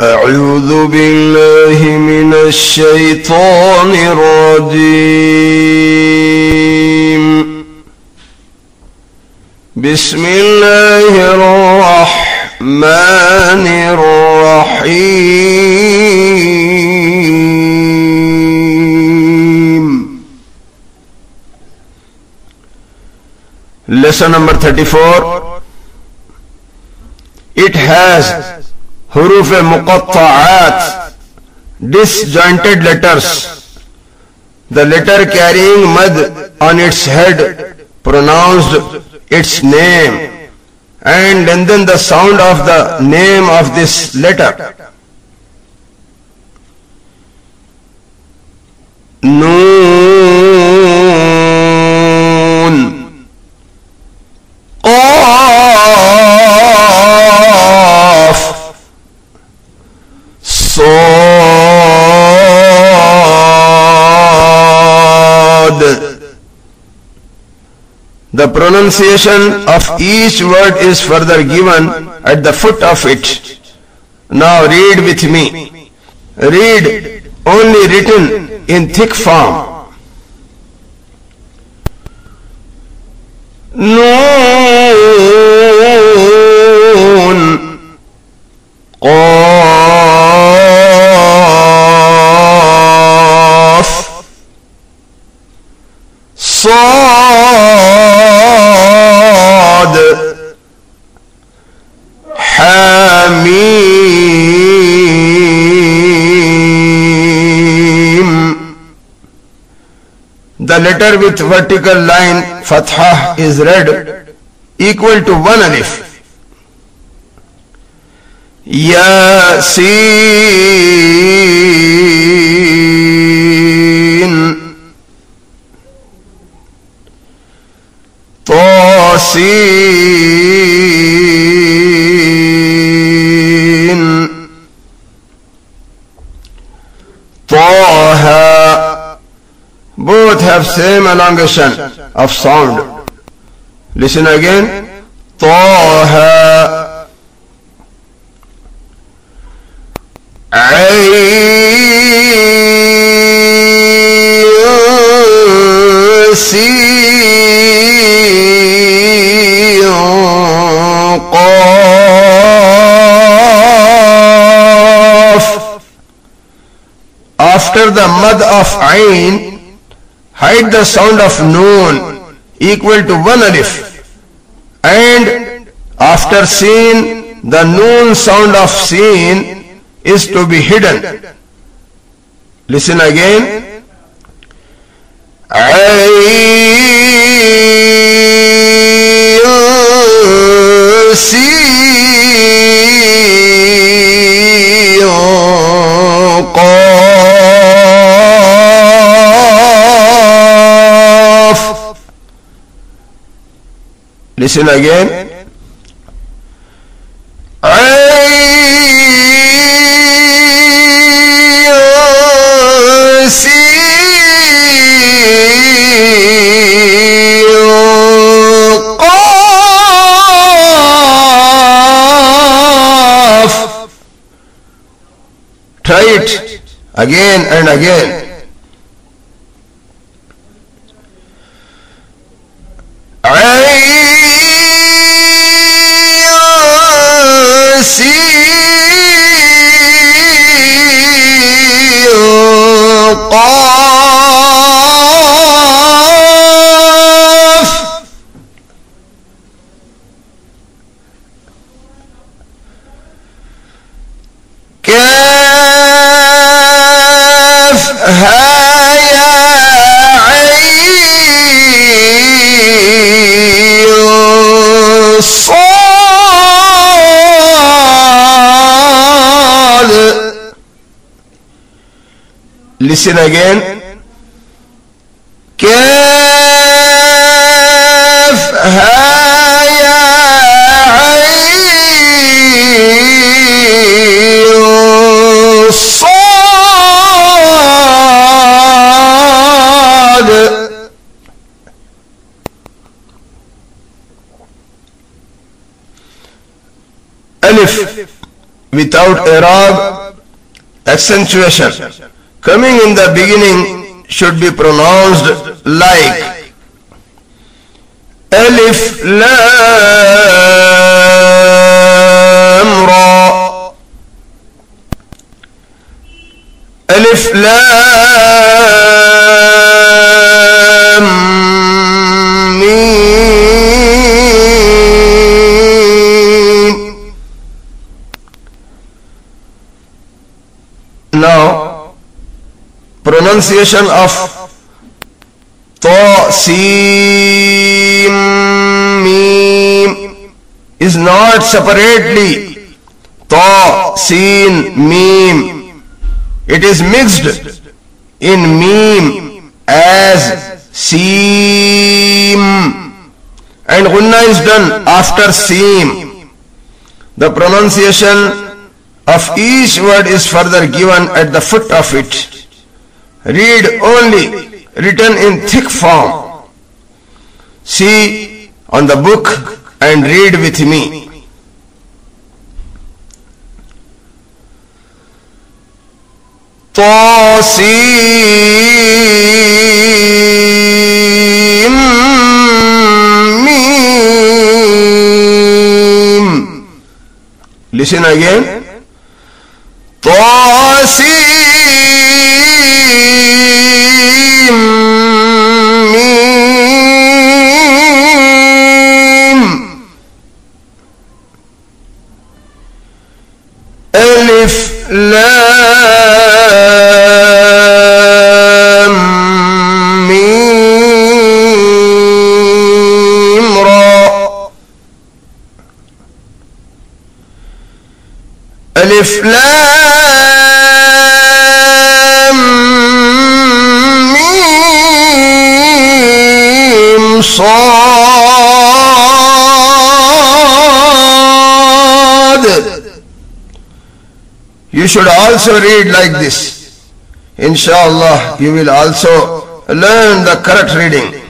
أعوذ بالله من الشيطان الرجيم. بسم الله الرحمن الرحيم. Lesson number 34. It has huruf muqatta'at, disjointed letters. The letter carrying mad on its head pronounced its name, and then the sound of the name of this letter. Noon, Qaf, Sad. The pronunciation of each word is further given at the foot of it. Now read with me. Read only written in thick form. Noon, Qaf, Sad, Hamim. The letter with vertical line Fathah is read equal to 1 alif. Yasin, Tasin, Taha. Both have same elongation of sound. Listen again. Taha. After the mad of Ain, hide the sound of Noon equal to 1 alif, and after Sin, the Noon sound of Sin is to be hidden. Listen again. Listen again. Try it again and again. Listen again. Kaf ha ya ayn sad. Alif without i'rab, accentuation coming in the beginning should be pronounced like Alif Lam Ra. Alif Lam Mim. Now, pronunciation of Ta, Sin, Mim is not separately Ta, Sin, Mim. It is mixed in Mim as Seem, and Gunna is done after Seem. The pronunciation of each word is further given at the foot of it. Read only written in thick form. See on the book and read with me. Ta, Sin, Mim. Listen again. Ta, Sin, Mim. Alif Lam Mim Ra. Alif Lam Mim Sad. You should also read like this. Inshallah, you will also learn the correct reading.